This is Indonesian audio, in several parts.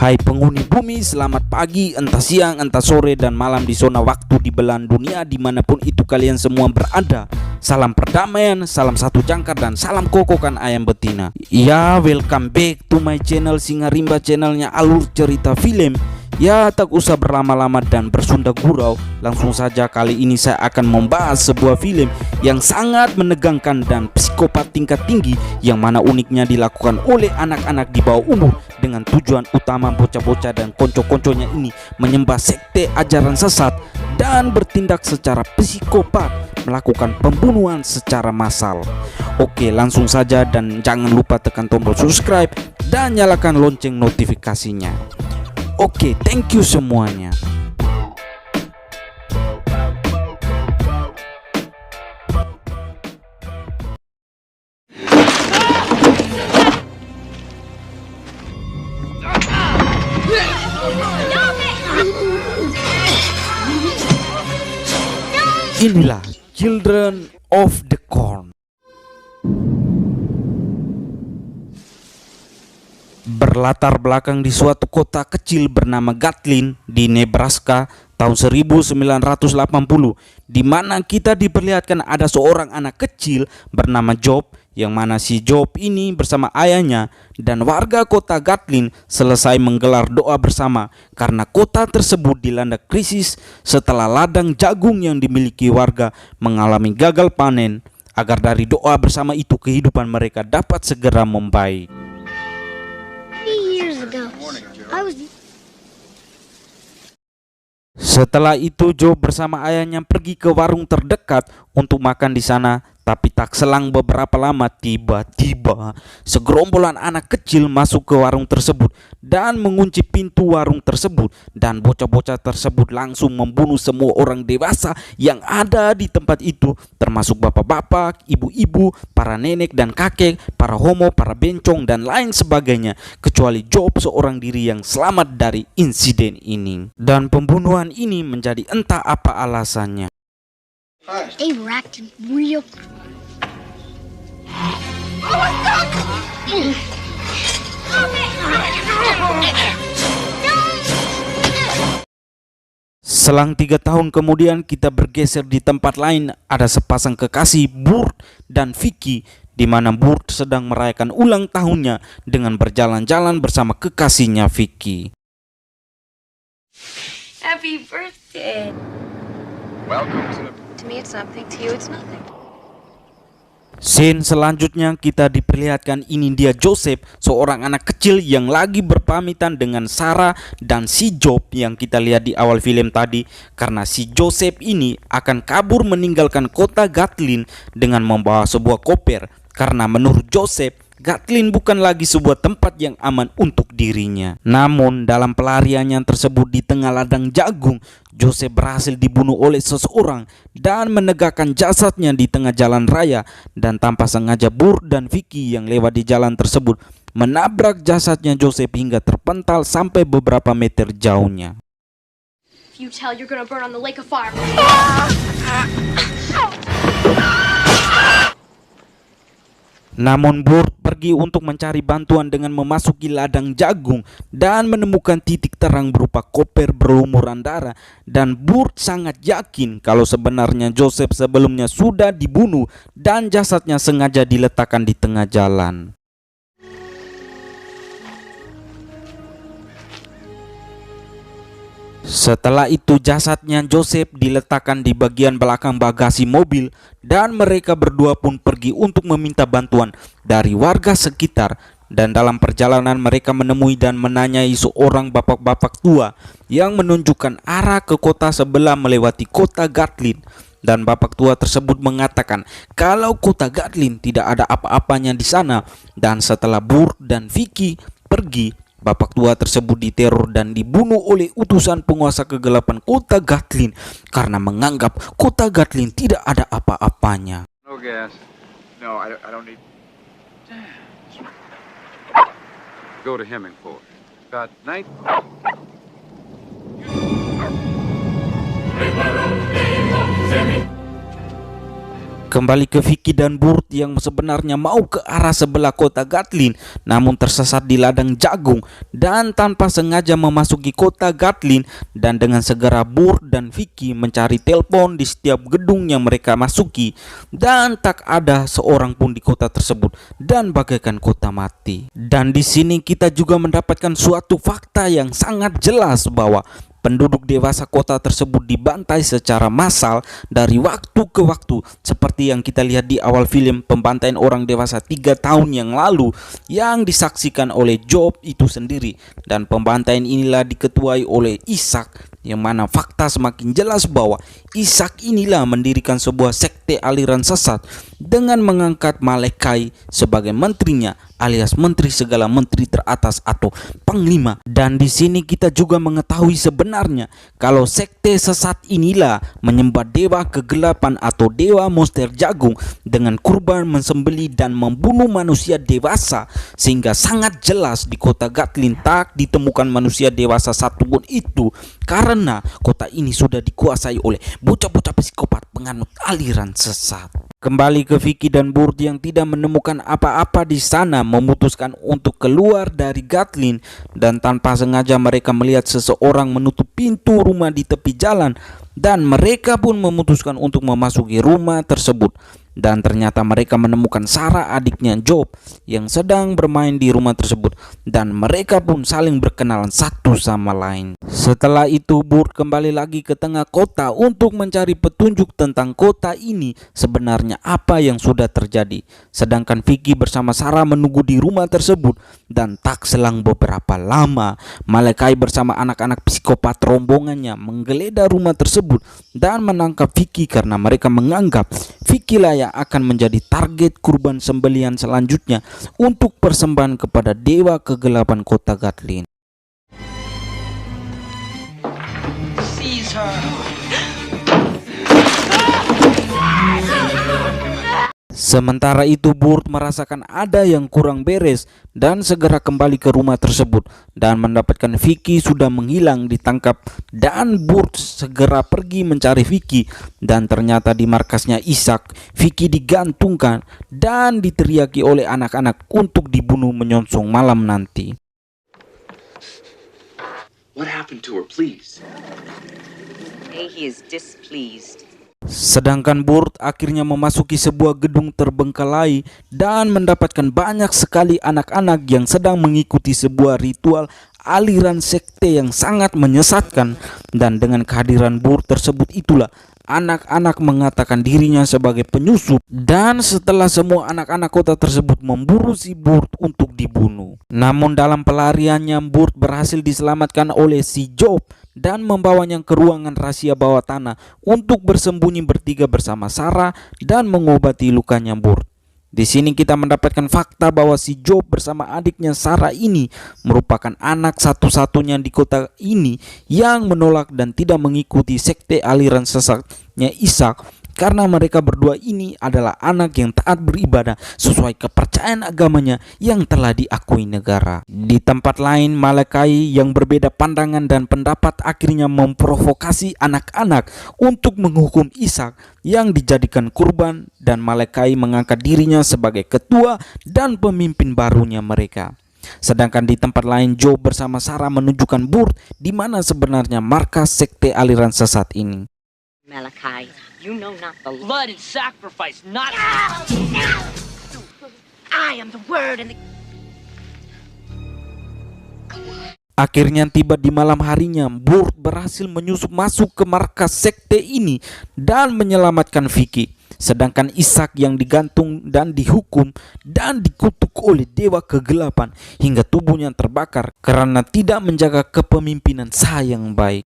Hai penghuni bumi, selamat pagi, entah siang, entah sore, dan malam di zona waktu di belahan dunia dimanapun itu kalian semua berada. Salam perdamaian, salam satu jangkar, dan salam kokokan ayam betina. Ya, welcome back to my channel Singa Rimba, channelnya alur cerita film. Ya, tak usah berlama-lama dan bersunda gurau, langsung saja kali ini saya akan membahas sebuah film yang sangat menegangkan dan psikopat tingkat tinggi, yang mana uniknya dilakukan oleh anak-anak di bawah umur dengan tujuan utama bocah-bocah dan konco-konconya ini menyembah sekte ajaran sesat dan bertindak secara psikopat, melakukan pembunuhan secara massal. Oke, langsung saja dan jangan lupa tekan tombol subscribe dan nyalakan lonceng notifikasinya. Oke, thank you semuanya. Inilah Children of the Corn. Berlatar belakang di suatu kota kecil bernama Gatlin di Nebraska tahun 1980, di mana kita diperlihatkan ada seorang anak kecil bernama Job, yang mana si Job ini bersama ayahnya dan warga kota Gatlin selesai menggelar doa bersama karena kota tersebut dilanda krisis setelah ladang jagung yang dimiliki warga mengalami gagal panen, agar dari doa bersama itu kehidupan mereka dapat segera membaik. Setelah itu Job bersama ayahnya pergi ke warung terdekat untuk makan di sana. Tapi tak selang beberapa lama, tiba-tiba segerombolan anak kecil masuk ke warung tersebut dan mengunci pintu warung tersebut, dan bocah-bocah tersebut langsung membunuh semua orang dewasa yang ada di tempat itu, termasuk bapak-bapak, ibu-ibu, para nenek dan kakek, para homo, para bencong, dan lain sebagainya, kecuali Job seorang diri yang selamat dari insiden ini. Dan pembunuhan ini menjadi entah apa alasannya. They were acting real. Oh my God! Selang 3 tahun kemudian kita bergeser di tempat lain. Ada sepasang kekasih, Burt dan Vicky, di mana Burt sedang merayakan ulang tahunnya dengan berjalan-jalan bersama kekasihnya Vicky. Happy birthday. Welcome to the... To me it's something, to you it's nothing. Scene selanjutnya kita diperlihatkan ini dia Joseph, seorang anak kecil yang lagi berpamitan dengan Sarah dan si Job yang kita lihat di awal film tadi, karena si Joseph ini akan kabur meninggalkan kota Gatlin dengan membawa sebuah koper, karena menurut Joseph Gatlin bukan lagi sebuah tempat yang aman untuk dirinya. Namun dalam pelariannya tersebut di tengah ladang jagung, Joseph berhasil dibunuh oleh seseorang dan menegakkan jasadnya di tengah jalan raya, dan tanpa sengaja Burt dan Vicky yang lewat di jalan tersebut menabrak jasadnya Joseph hingga terpental sampai beberapa meter jauhnya. If you tell you're gonna burn on the lake of fire. Namun Burt pergi untuk mencari bantuan dengan memasuki ladang jagung dan menemukan titik terang berupa koper berlumuran darah, dan Burt sangat yakin kalau sebenarnya Joseph sebelumnya sudah dibunuh dan jasadnya sengaja diletakkan di tengah jalan. Setelah itu jasadnya Joseph diletakkan di bagian belakang bagasi mobil, dan mereka berdua pun pergi untuk meminta bantuan dari warga sekitar. Dan dalam perjalanan mereka menemui dan menanyai seorang bapak-bapak tua yang menunjukkan arah ke kota sebelah melewati kota Gatlin. Dan bapak tua tersebut mengatakan kalau kota Gatlin tidak ada apa-apanya di sana. Dan setelah Burt dan Vicky pergi, bapak tua tersebut diteror dan dibunuh oleh utusan penguasa kegelapan kota Gatlin karena menganggap kota Gatlin tidak ada apa-apanya. No gas. No, I don't need... Go to Hemingford. About night... Kembali ke Vicky dan Burt yang sebenarnya mau ke arah sebelah kota Gatlin, namun tersesat di ladang jagung dan tanpa sengaja memasuki kota Gatlin. Dan dengan segera Burt dan Vicky mencari telepon di setiap gedung yang mereka masuki, dan tak ada seorang pun di kota tersebut dan bagaikan kota mati. Dan di sini kita juga mendapatkan suatu fakta yang sangat jelas bahwa penduduk dewasa kota tersebut dibantai secara massal dari waktu ke waktu, seperti yang kita lihat di awal film pembantaian orang dewasa 3 tahun yang lalu yang disaksikan oleh Job itu sendiri. Dan pembantaian inilah diketuai oleh Ishak, yang mana fakta semakin jelas bahwa Ishak inilah mendirikan sebuah sekte aliran sesat dengan mengangkat Malekai sebagai menterinya, alias menteri segala menteri teratas atau panglima. Dan di sini kita juga mengetahui sebenarnya kalau sekte sesat inilah menyembah dewa kegelapan atau dewa monster jagung dengan kurban mensembelih dan membunuh manusia dewasa, sehingga sangat jelas di kota Gatlin tak ditemukan manusia dewasa satupun itu, karena kota ini sudah dikuasai oleh bocah-bocah psikopat penganut aliran sesat. Kembali ke Vicky dan Burt yang tidak menemukan apa-apa di sana, memutuskan untuk keluar dari Gatlin, dan tanpa sengaja mereka melihat seseorang menutup pintu rumah di tepi jalan, dan mereka pun memutuskan untuk memasuki rumah tersebut. Dan ternyata mereka menemukan Sarah, adiknya Job, yang sedang bermain di rumah tersebut, dan mereka pun saling berkenalan satu sama lain. Setelah itu Burt kembali lagi ke tengah kota untuk mencari petunjuk tentang kota ini sebenarnya apa yang sudah terjadi. Sedangkan Vicky bersama Sarah menunggu di rumah tersebut, dan tak selang beberapa lama Malekai bersama anak-anak psikopat rombongannya menggeledah rumah tersebut dan menangkap Vicky karena mereka menganggap Vicky lah yang akan menjadi target kurban sembelihan selanjutnya untuk persembahan kepada dewa kegelapan kota Gatlin. Sementara itu Burt merasakan ada yang kurang beres dan segera kembali ke rumah tersebut dan mendapatkan Vicky sudah menghilang ditangkap, dan Burt segera pergi mencari Vicky, dan ternyata di markasnya Ishak Vicky digantungkan dan diteriaki oleh anak-anak untuk dibunuh menyongsong malam nanti. What happened to her, please? He is displeased. Sedangkan Burt akhirnya memasuki sebuah gedung terbengkalai dan mendapatkan banyak sekali anak-anak yang sedang mengikuti sebuah ritual aliran sekte yang sangat menyesatkan. Dan dengan kehadiran Burt tersebut itulah anak-anak mengatakan dirinya sebagai penyusup, dan setelah semua anak-anak kota tersebut memburu si Burt untuk dibunuh. Namun dalam pelariannya Burt berhasil diselamatkan oleh si Job dan membawanya ke ruangan rahasia bawah tanah untuk bersembunyi bertiga bersama Sarah dan mengobati lukanya Burt. Di sini kita mendapatkan fakta bahwa si Job bersama adiknya Sarah ini merupakan anak satu-satunya di kota ini yang menolak dan tidak mengikuti sekte aliran sesatnya Ishak, karena mereka berdua ini adalah anak yang taat beribadah sesuai kepercayaan agamanya yang telah diakui negara. Di tempat lain, Malekai yang berbeda pandangan dan pendapat akhirnya memprovokasi anak-anak untuk menghukum Ishak yang dijadikan kurban, dan Malekai mengangkat dirinya sebagai ketua dan pemimpin barunya mereka. Sedangkan di tempat lain Job bersama Sarah menunjukkan Burt di mana sebenarnya markas sekte aliran sesat ini. Malachi, you know not the Blood and sacrifice, not... I am the word and the... Akhirnya tiba di malam harinya, Burt berhasil menyusup masuk ke markas sekte ini dan menyelamatkan Vicky. Sedangkan Ishak yang digantung dan dihukum dan dikutuk oleh dewa kegelapan hingga tubuhnya terbakar karena tidak menjaga kepemimpinan yang baik.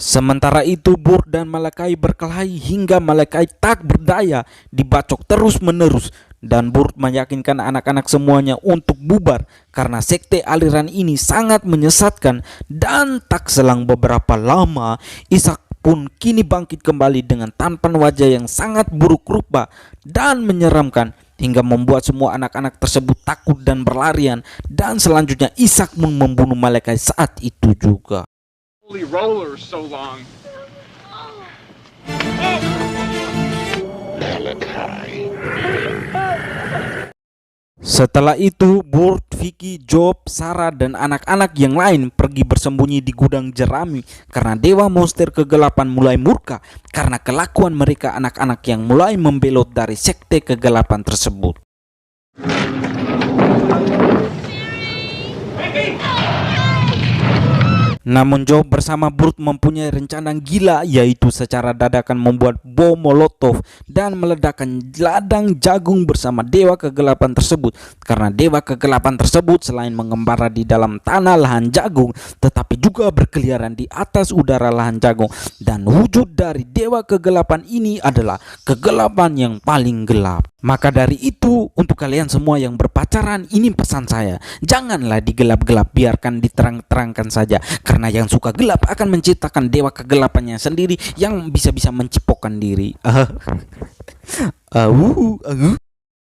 Sementara itu Burt dan Malekai berkelahi hingga Malekai tak berdaya, dibacok terus-menerus, dan Burt meyakinkan anak-anak semuanya untuk bubar karena sekte aliran ini sangat menyesatkan. Dan tak selang beberapa lama Ishak pun kini bangkit kembali dengan tampan wajah yang sangat buruk rupa dan menyeramkan hingga membuat semua anak-anak tersebut takut dan berlarian, dan selanjutnya Ishak pun membunuh Malachi saat itu juga. Holy roller so long. Setelah itu, Burt, Vicky, Job, Sarah, dan anak-anak yang lain pergi bersembunyi di gudang jerami karena dewa monster kegelapan mulai murka karena kelakuan mereka anak-anak yang mulai membelot dari sekte kegelapan tersebut. Namun Job bersama Burt mempunyai rencana gila, yaitu secara dadakan membuat bom molotov dan meledakkan ladang jagung bersama dewa kegelapan tersebut. Karena dewa kegelapan tersebut selain mengembara di dalam tanah lahan jagung, tetapi juga berkeliaran di atas udara lahan jagung. Dan wujud dari dewa kegelapan ini adalah kegelapan yang paling gelap. Maka dari itu, untuk kalian semua yang berpacaran, ini pesan saya, janganlah digelap-gelap, biarkan diterang-terangkan saja. Karena yang suka gelap akan menciptakan dewa kegelapannya sendiri yang bisa-bisa mencipokkan diri.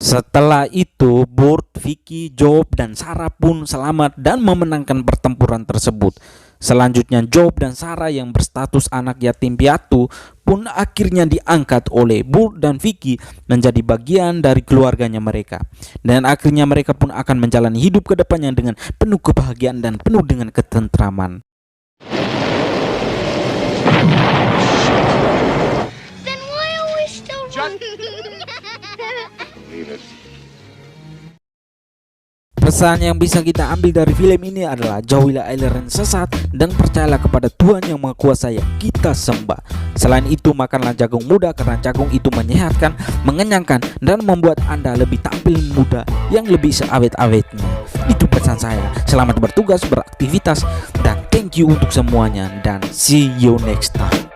Setelah itu, Burt, Vicky, Job, dan Sarah pun selamat dan memenangkan pertempuran tersebut. Selanjutnya Job dan Sarah yang berstatus anak yatim piatu pun akhirnya diangkat oleh Burt dan Vicky menjadi bagian dari keluarganya mereka. Dan akhirnya mereka pun akan menjalani hidup ke depannya dengan penuh kebahagiaan dan penuh dengan ketentraman. Then why are we still Pesan yang bisa kita ambil dari film ini adalah jauhilah aliran sesat dan percayalah kepada Tuhan yang Maha Kuasa yang kita sembah. Selain itu, makanlah jagung muda karena jagung itu menyehatkan, mengenyangkan, dan membuat Anda lebih tampil muda yang lebih seawet-awetnya. Itu pesan saya. Selamat bertugas, beraktivitas, dan thank you untuk semuanya, dan see you next time.